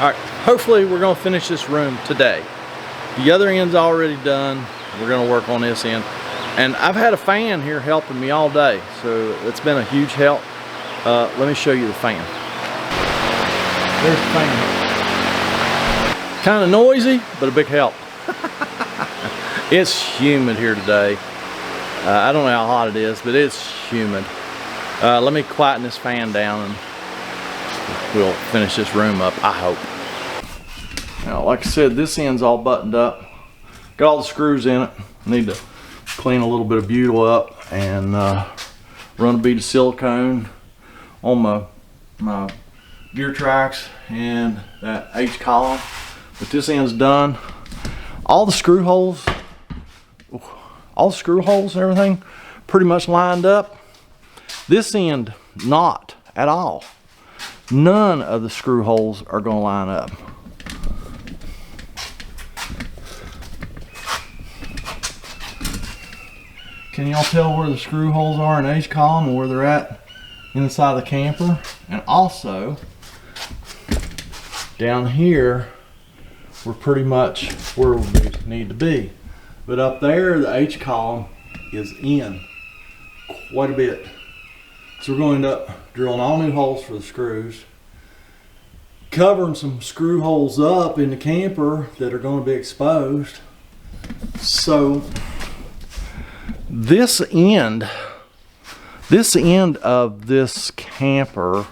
Alright, hopefully we're going to finish this room today. The other end's already done. We're going to work on this end. And I've had a fan here helping me all day, so it's been a huge help. Let me show you the fan. There's the fan. Kind of noisy, but a big help. It's humid here today. I don't know how hot it is, but it's humid. Let me quieten this fan down and we'll finish this room up, I hope. Now, like I said, this end's all buttoned up. Got all the screws in it. Need to clean a little bit of butyl up and run a bead of silicone on my gear tracks and that H column. But this end's done. All the screw holes and everything pretty much lined up. This end, not at all. None of the screw holes are going to line up. Can y'all tell where the screw holes are in H column and where they're at inside the camper? And also, down here, we're pretty much where we need to be. But up there, the H column is in quite a bit. So we're going to end up drilling all new holes for the screws, covering some screw holes up in the camper that are going to be exposed. So this end of this camper,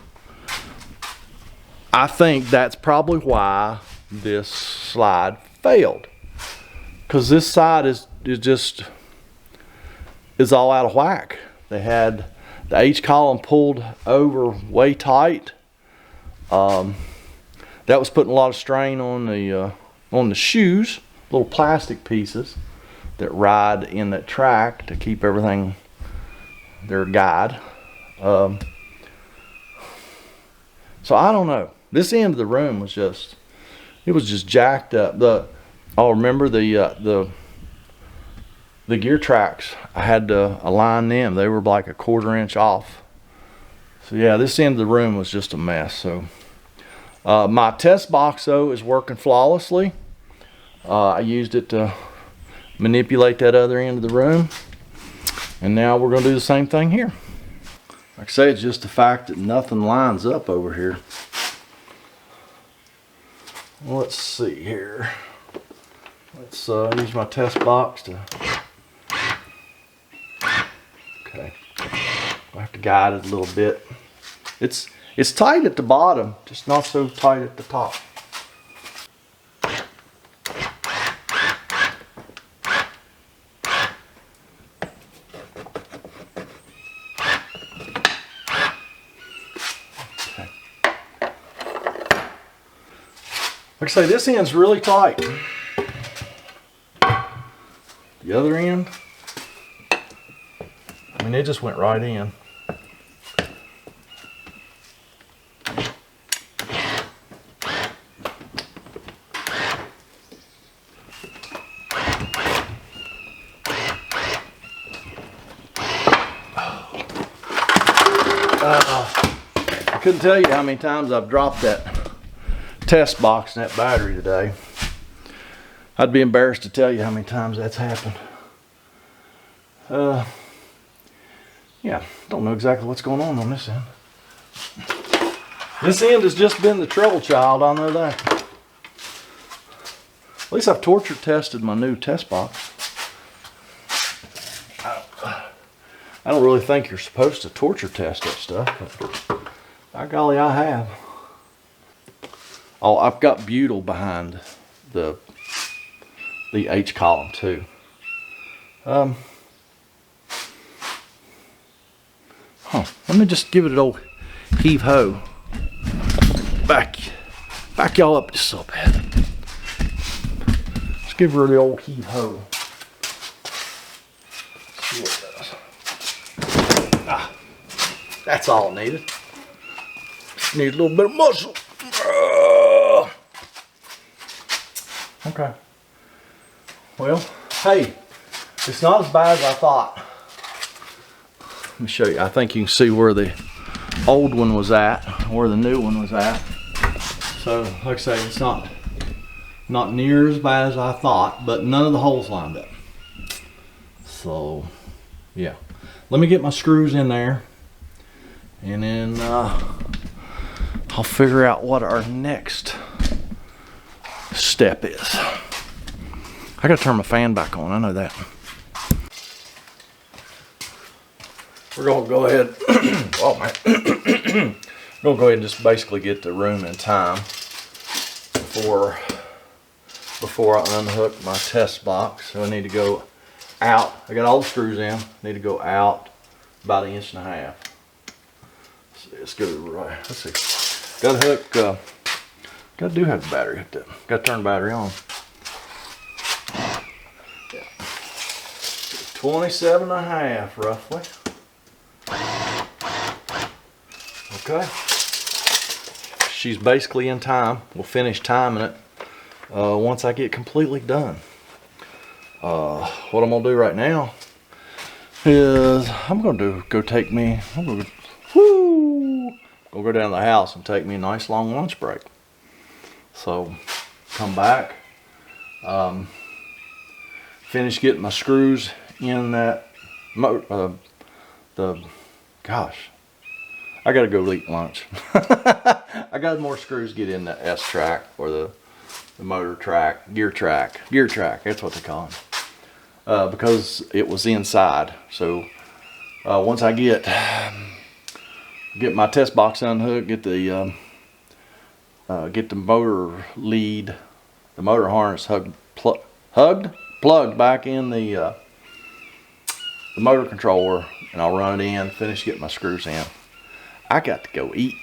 I think that's probably why this slide failed, because this side is all out of whack. They had the H column pulled over way tight. That was putting a lot of strain on the shoes, little plastic pieces that ride in that track to keep everything their guide. So I don't know. This end of the room was just jacked up. Remember the gear tracks, I had to align them. They were like a 1/4 inch off. So yeah, this end of the room was just a mess. So my test box though is working flawlessly. I used it to manipulate that other end of the room, and now we're going to do the same thing here. Like I say, it's just the fact that nothing lines up over here. Let's see here. Let's use my test box to. Okay, I have to guide it a little bit. It's tight at the bottom, just not so tight at the top. Like I say, this end's really tight. The other end, I mean, it just went right in. I couldn't tell you how many times I've dropped that test box and that battery today. I'd be embarrassed to tell you how many times that's happened. Yeah, don't know exactly what's going on this end. This end has just been the trouble child, I know that. At least I've torture tested my new test box. I don't really think you're supposed to torture test that stuff, but by golly, I have. Oh, I've got butyl behind the H column too. Let me just give it an old heave ho. Back y'all up just a little bit. Let's give her the old heave ho. See what it does. That's all needed. Need a little bit of muscle. Okay. Well, hey, it's not as bad as I thought. Let me show you. I think you can see where the old one was at, where the new one was at. So like I say, it's not near as bad as I thought, but none of the holes lined up. So yeah, let me get my screws in there, and then I'll figure out what our next step is. I gotta turn my fan back on, I know that. We're gonna go ahead, oh man. We're gonna go ahead and just basically get the room in time before I unhook my test box. So I need to go out. I got all the screws in. Need to go out about 1.5 inches. Let's go right. Let's see. Got to hook. Got to have the battery hooked up. Got to turn the battery on. Yeah. 27.5 roughly. Okay. She's basically in time. We'll finish timing it once I get completely done. What I'm gonna do right now is I'm gonna go down to the house and take me a nice long lunch break. So come back, finish getting my screws in that gosh, I gotta go eat lunch. I got more screws to get in the S track, or the motor track, gear track, that's what they call it. Because it was inside. So once I get my test box unhooked, get the motor lead, the motor harness plugged back in the motor controller, and I'll run it in, finish getting my screws in. I got to go eat.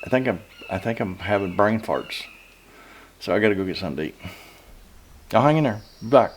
I think I'm having brain farts, so I got to go get something to eat. Y'all hang in there. Be back.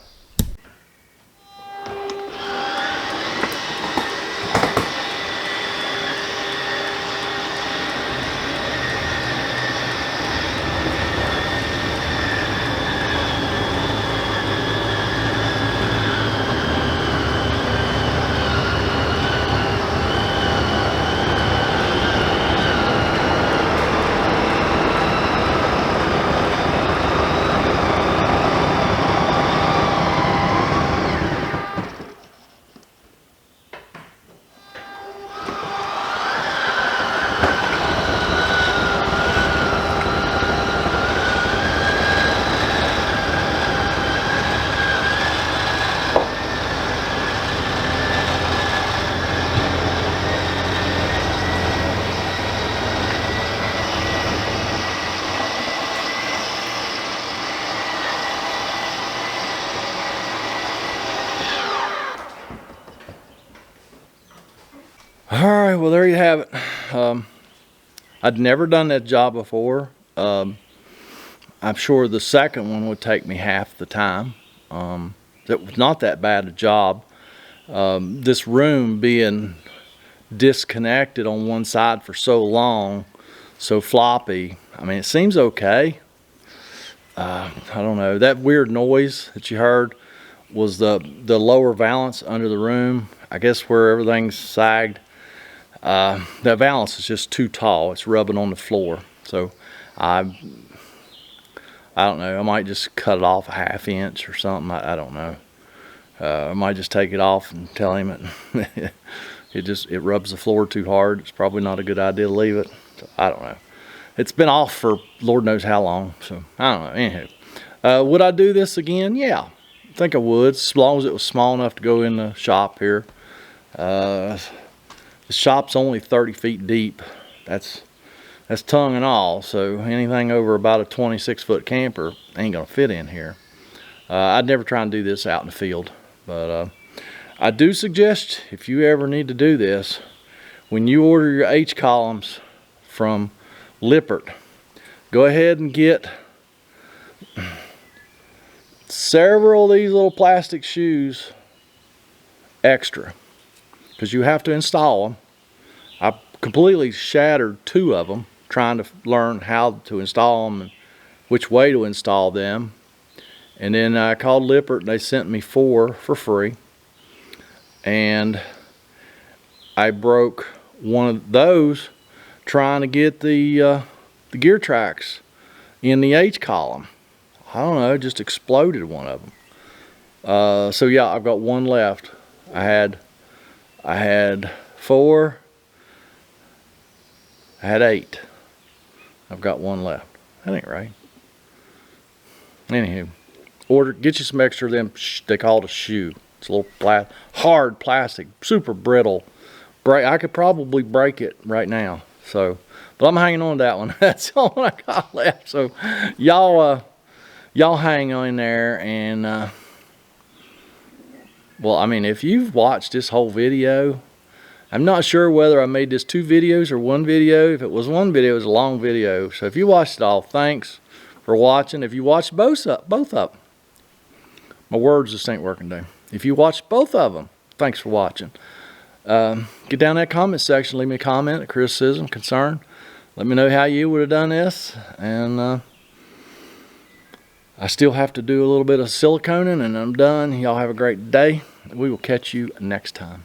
Alright, well there you have it. I'd never done that job before. I'm sure the second one would take me half the time. It was not that bad a job. This room being disconnected on one side for so long, so floppy, I mean, it seems okay. I don't know, that weird noise that you heard was the lower valance under the room. I guess where everything's sagged, that valance is just too tall. It's rubbing on the floor. So I don't know, I might just cut it off a 1/2 inch or something. I don't know. I might just take it off and tell him it rubs the floor too hard. It's probably not a good idea to leave it. So, I don't know. It's been off for Lord knows how long. So I don't know. Anywho, would I do this again? Yeah, I think I would, as long as it was small enough to go in the shop here. The shop's only 30 feet deep. That's tongue and all. So anything over about a 26-foot camper ain't gonna fit in here. I'd never try and do this out in the field, but I do suggest, if you ever need to do this, when you order your H columns from Lippert, go ahead and get several of these little plastic shoes extra, because you have to install them. I completely shattered 2 of them trying to learn how to install them and which way to install them. And then I called Lippert and they sent me 4 for free. And I broke one of those trying to get the gear tracks in the H column. I don't know, just exploded one of them. So yeah, I've got one left. I had 4. I had 8. I've got one left. That ain't right. Anywho, get you some extra of them. They call it a shoe. It's a little hard plastic, super brittle. I could probably break it right now. So, but I'm hanging on to that one. That's the only one I got left. So, y'all hang in there, and well, I mean, if you've watched this whole video, I'm not sure whether I made this 2 videos or 1 video. If it was 1 video, it was a long video. So if you watched it all, thanks for watching. If you watched both of them, my words just ain't working today. If you watched both of them, thanks for watching. Get down in that comment section, leave me a comment, a criticism, concern. Let me know how you would have done this. And I still have to do a little bit of siliconing, and I'm done. Y'all have a great day. We will catch you next time.